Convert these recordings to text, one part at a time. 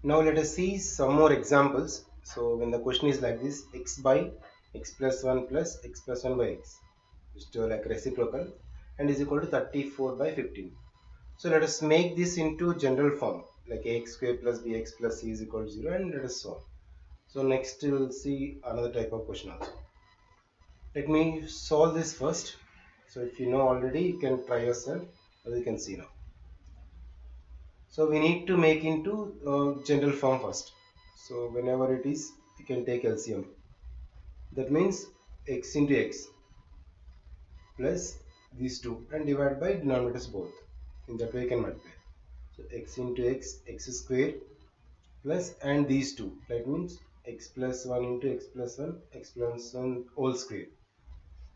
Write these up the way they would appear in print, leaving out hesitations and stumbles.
Now let us see some more examples. So when the question is like this, x by x plus 1 plus x plus 1 by x, just like reciprocal, and is equal to 34 by 15. So let us make this into general form, like ax square plus bx plus c is equal to 0, and let us solve. So next we will see another type of question also. Let me solve this first. So if you know already, you can try yourself, or you can see now. So we need to make into general form first. So whenever it is, you can take LCM. That means x into x plus these two and divide by denominators both. In that way you can multiply. So x into x, x square plus and these two. That means x plus 1 into x plus 1, x plus 1 whole square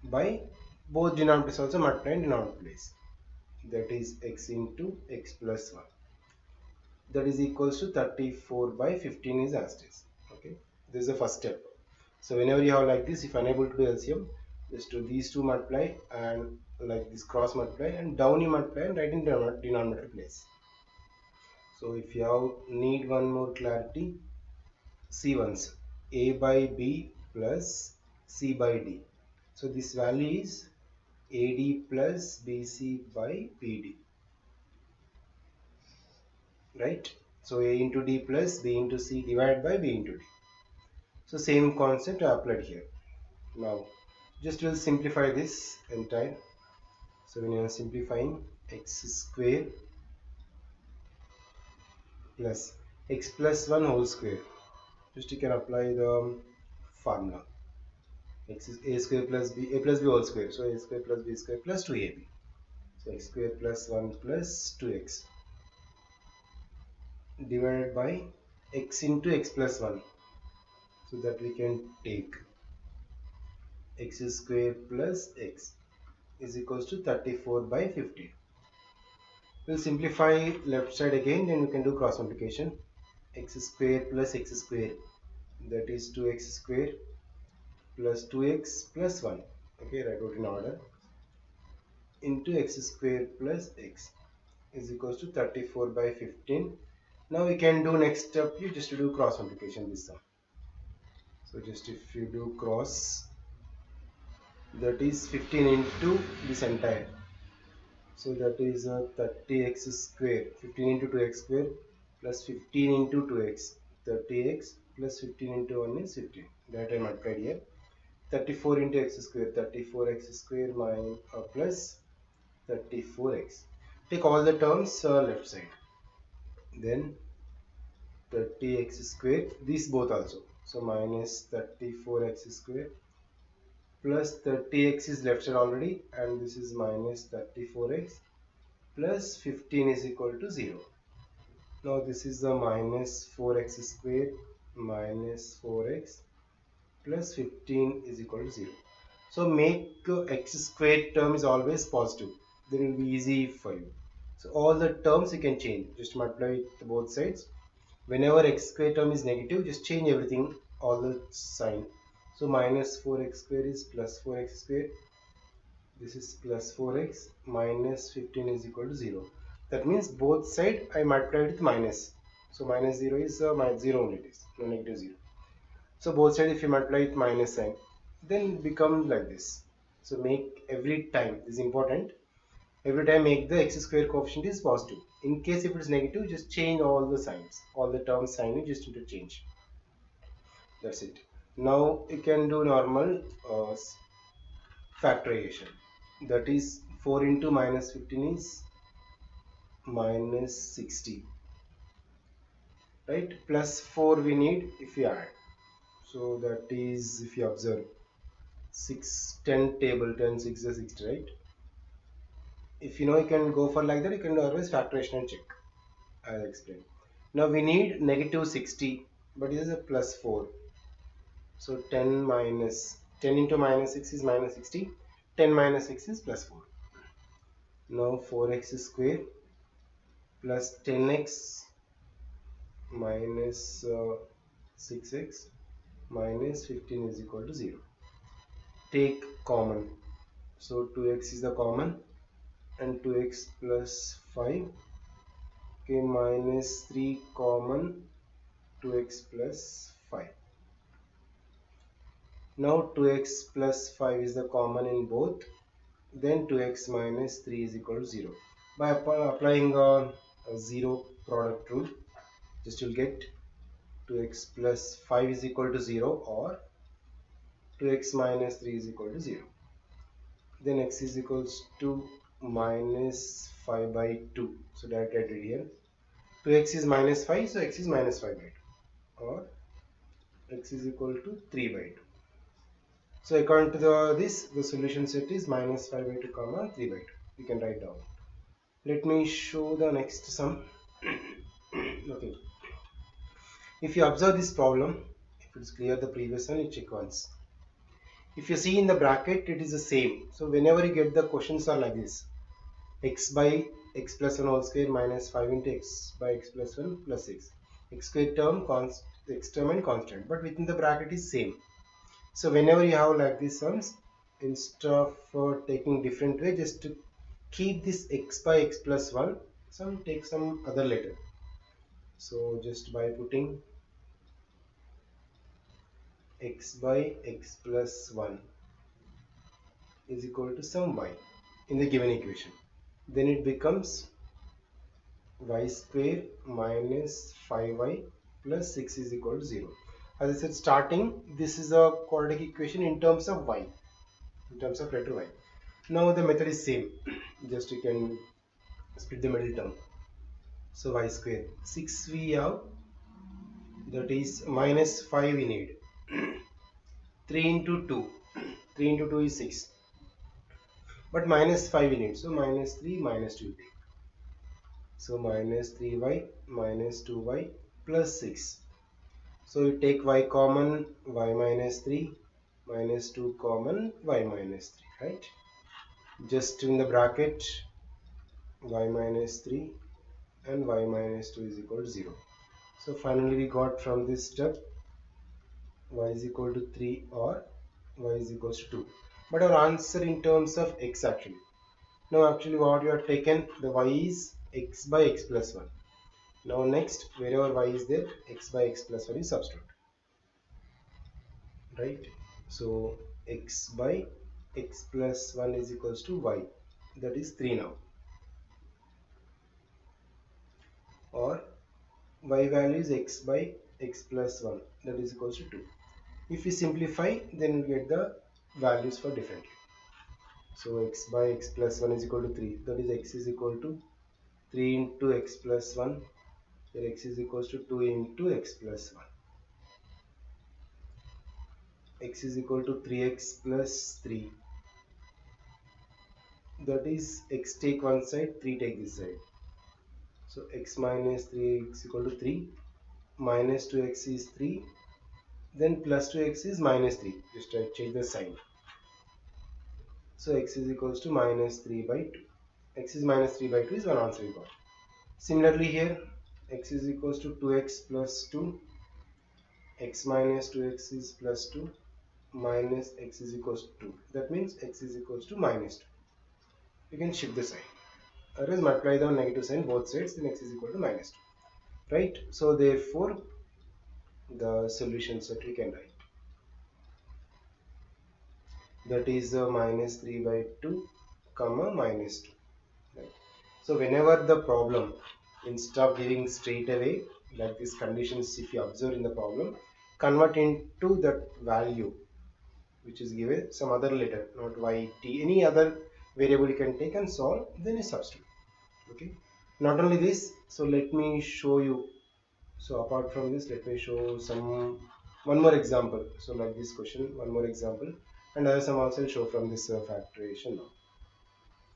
by both denominators also multiply in denominator place. That is x into x plus 1. That is equals to 34 by 15 is as it is. Okay, this is the first step. So whenever you have like this, if unable to do LCM, just do these two multiply and like this cross multiply and down you multiply and write in denominator place. So if you have need one more clarity, see once a by b plus c by d. So this value is AD plus BC by BD, right? So A into D plus B into C divided by B into D. So same concept I applied here. Now just will simplify this entire. So when you are simplifying, x square plus x plus 1 whole square, just you can apply the formula. X is a square plus b, a plus b whole square. So a square plus b square plus 2ab. So x square plus 1 plus 2x divided by x into x plus 1. So that we can take x square plus x is equals to 34 by 15. We'll simplify left side again, then we can do cross multiplication. X square plus x square, that is 2x square plus 2x plus 1. Okay, write out in order, into x square plus x is equals to 34 by 15. Now we can do next step, you just to do cross multiplication this sum. So just if you do cross, that is 15 into this entire. So that is 30x square, 15 into 2x square plus 15 into 2x, 30x plus 15 into 1 is 15. That I multiplied here. 34 into x square, 34x square minus plus 34x. Take all the terms left side. Then 30x square, these both also. So minus 34x square plus 30x is left side already, and this is minus 34x plus 15 is equal to 0. Now this is the minus 4x square minus 4x plus 15 is equal to 0. So make x squared term is always positive. Then it will be easy for you. So all the terms you can change. Just multiply with both sides. Whenever x squared term is negative, just change everything, all the sign. So minus 4x square is plus 4x square. This is plus 4x minus 15 is equal to 0. That means both side I multiplied with minus. So minus 0 is minus 0 only, it is no negative 0. So both side if you multiply with minus sign, then it becomes like this. So make every time, this is important, every time make the x square coefficient is positive. In case if it is negative, just change all the signs, all the terms sign you just interchange. That's it. Now you can do normal factorization. That is 4 into minus 15 is minus 60, right? Plus 4 we need if we add. So that is, if you observe, 6 10 table, 10 6 is 60, right? If you know you can go for like that, you can always factoration and check. I'll explain. Now we need negative 60, but this is a plus 4. So 10 minus 10 into minus 6 is minus 60. 10 minus 6 is plus 4. Now 4x square plus 10x minus 6x minus 15 is equal to 0. Take common. So 2x is the common and 2x plus 5. Okay, minus 3 common 2x plus 5. Now 2x plus 5 is the common in both, then 2x minus 3 is equal to 0. By applying a 0 product rule, just you'll get 2x plus 5 is equal to 0 or 2x minus 3 is equal to 0. Then x is equals to minus 5 by 2. So that I did here. 2x is minus 5, so x is minus 5 by 2 or x is equal to 3 by 2. So according to the solution set is minus 5 by 2 comma 3 by 2. We can write down. Let me show the next sum. Okay. If you observe this problem, if it's clear the previous one, you check once. If you see in the bracket, it is the same. So whenever you get the questions are like this: x by x plus 1 whole square minus 5 into x by x plus 1 plus 6. X square term, x term and constant, but within the bracket is same. So whenever you have like these sums, instead of taking different way, just to keep this x by x plus 1, take some other letter. So just by putting x by x plus 1 is equal to some y in the given equation, then it becomes y square minus 5y plus 6 is equal to 0. As I said starting, this is a quadratic equation in terms of y, in terms of letter y. Now the method is same, just you can split the middle term. So y square, 6 we have, that is minus 5 we need. 3 into 2, 3 into 2 is 6, but minus 5 we need, so minus 3 minus 2 take. So minus 3y minus 2y plus 6. So you take y common, y minus 3 minus 2 common, y minus 3, right? Just in the bracket, y minus 3 and y minus 2 is equal to 0. So finally we got from this step y is equal to 3 or y is equal to 2. But our answer in terms of x actually. Now actually what you have taken, the y is x by x plus 1. Now next, wherever y is there, x by x plus 1 is substitute. Right? So x by x plus 1 is equals to y. That is 3 now. Or y value is x by x plus 1. That is equals to 2. If we simplify, then we get the values for differently. So x by x plus 1 is equal to 3. That is x is equal to 3 into x plus 1. Here x is equals to 2 into x plus 1. X is equal to 3x plus 3. That is x take one side, 3 take this side. So x minus 3x equal to 3. Minus 2x is 3. Then plus 2x is minus 3. Just change the sign. So x is equals to minus 3 by 2. X is minus 3 by 2 is one answer we got. Similarly here, x is equals to 2x plus 2. X minus 2x is plus 2. Minus x is equals to 2. That means x is equals to minus 2. You can shift the sign. Otherwise multiply the negative sign both sides, then x is equal to minus 2. Right? So therefore, the solutions that we can write. That is minus 3 by 2 comma minus 2. Right? So whenever the problem, instead of giving straight away like these conditions, if you observe in the problem, convert into that value which is given some other letter, not y, t, any other variable you can take and solve, then you substitute. Okay, not only this, so let me show you. So apart from this, let me show one more example. So like this question, one more example, and I have some also show from this factorization now.